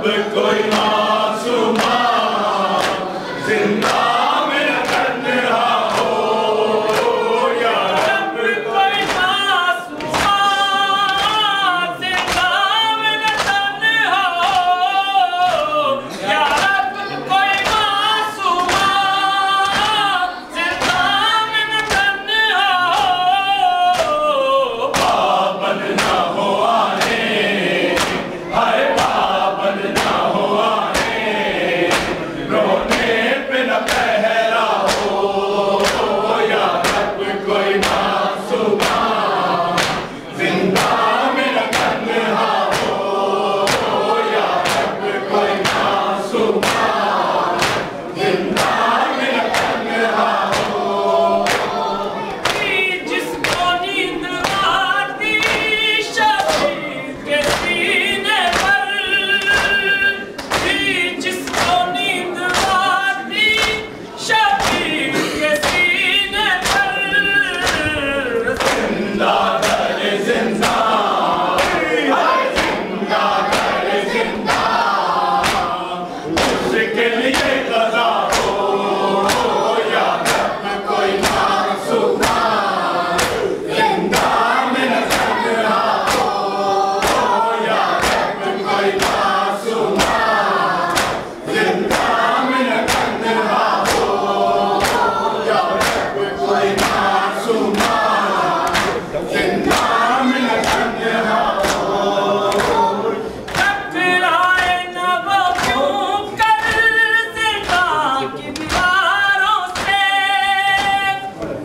कोई मासूमा जिंदा मेरा तन्हा हो, या रब कोई मासूमा जिंदा मेरा तन्हा हो, या रब कोई मासूमा जिंदा मेरा तन्हा हो। पाबंद ना हो आने, हाय पाबंद ना हो आने, रोने पे न पहरा हो, या रब कोई मासूमा जिंदा मेरा तन्हा हो, या रब कोई मासूमा जिंदा मेरा तन्हा हो। जिसको नींद आती शबीर के सीने पर, जिसको नींद आती शबीर के सीने पर, जिंदा करे जिंदा, हाय जिंदा करे जिंदा, उसके लिए कज़ा हो, या रब कोई मासूमा जिंदा मेरा तन्हा हो, या रब कोई मासूमा जिंदा मेरा तन्हा हो, या रब कोई मासूमा जिंदा मेरा तन्हा हो। टकराए न वो क्यों कर जिंदा की दीवारों से,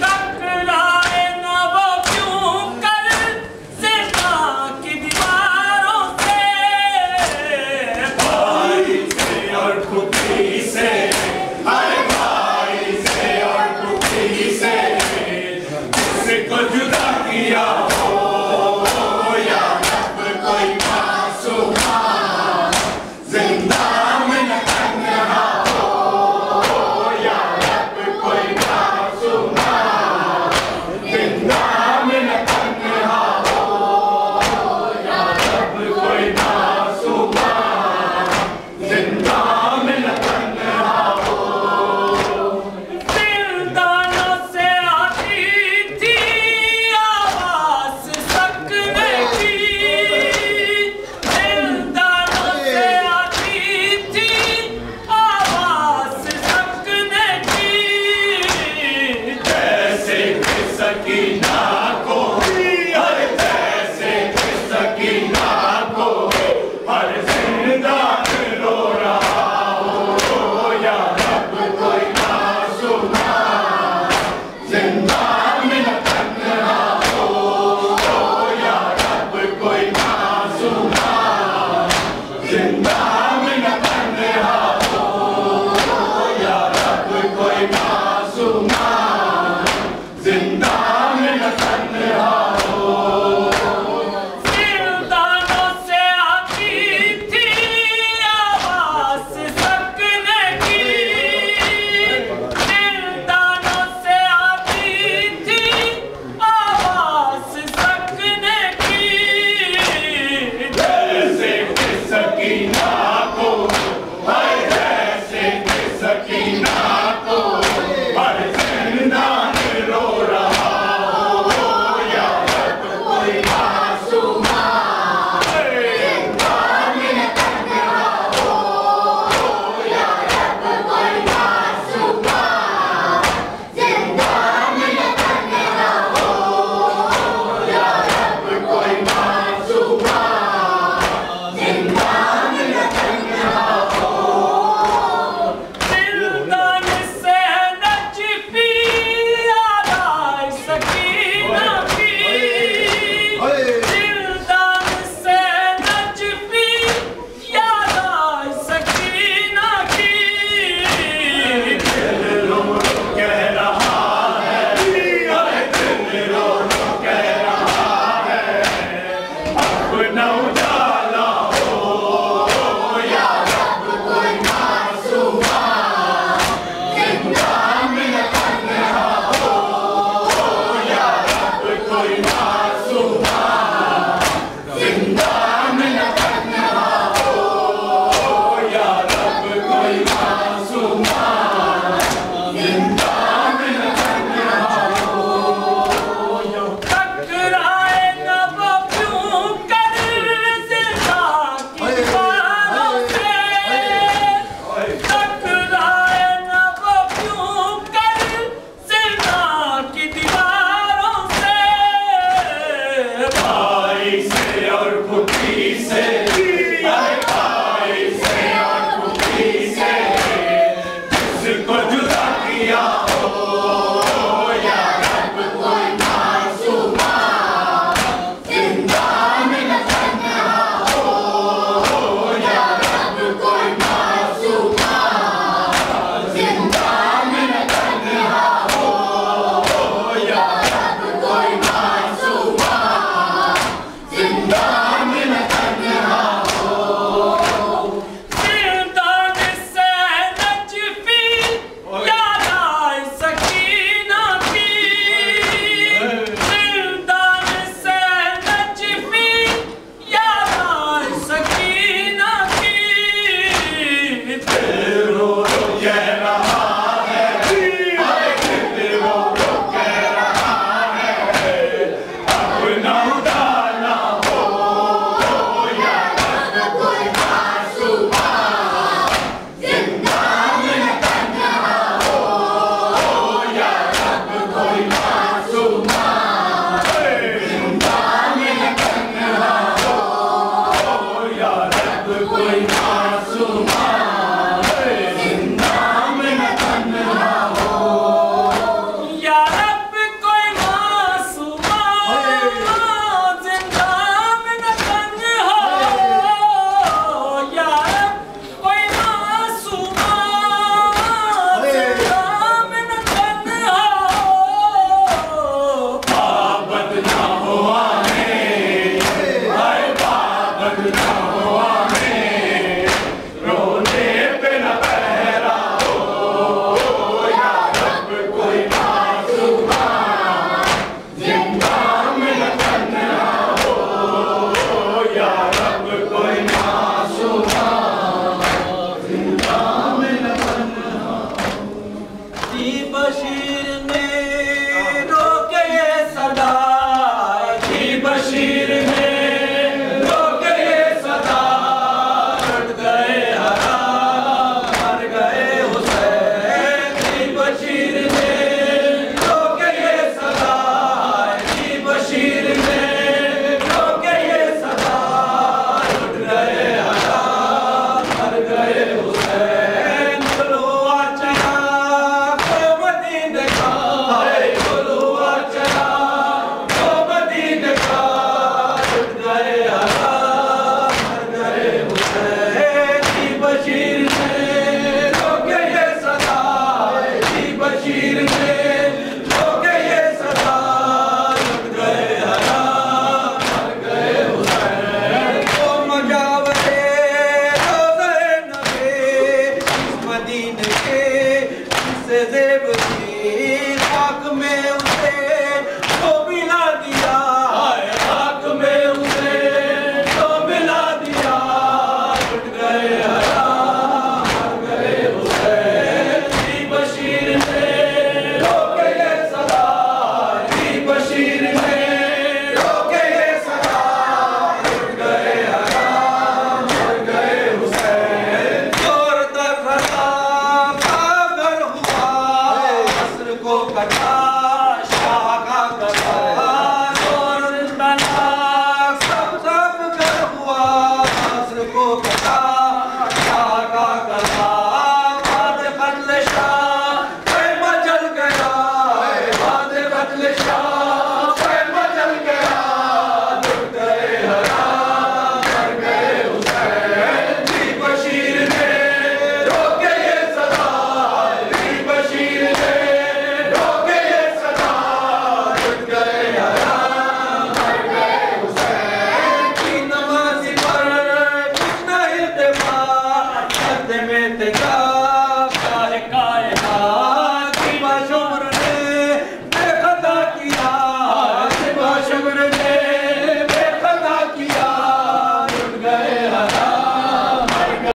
टकराए न वो क्यों कर जिंदा की दीवारों से, भाई से और खुदी से, अरे भाई से और खुदी से, जिसको जुदा किया हो, या रब कोई मासूमा जिंदा मेरा तन्हा हो, या रब कोई मासूमा जिंदा मेरा तन्हा हो, या रब कोई मासूमा जिंदा मेरा तन्हा हो। जिंदानों से आती थी आवाज़ सकने की, जिंदानों से आती थी आवाज़ सकने की, जैसे कि सकीना को, हर जैसे कि सकीना को हर जिंदान रो रहा हो, या रब कोई मासूमा जिंदा मेरा तन्हा हो, या रब कोई मासूमा जिंदा मेरा तन्हा हो, या रब कोई मासूमा जिंदा मेरा तन्हा हो। जिंदानों से आती थी आवाज़ सकने की, जिंदानों से आती थी आवाज़ सकने की, जैसे कि सकीना को, हाय जैसे कि सकीना को हर जिंदान रो रहा हो, या रब कोई मासूमा जिंदा मेरा तन्हा हो, या रब कोई मासूमा जिंदा मेरा तन्हा हो, या रब कोई मासूमा जिंदा मेरा गए हराम, मर गए हुसैन की बशीर ने रोके ये सदा, की बशीर ने रोके ये सदा, उठ गए हराम, मर गए हुसैन। जोर तक रहा कागर हुआ, असर को कटा शाह का गदा, जोर जिंदा सब सब कर हुआ, असर को कटा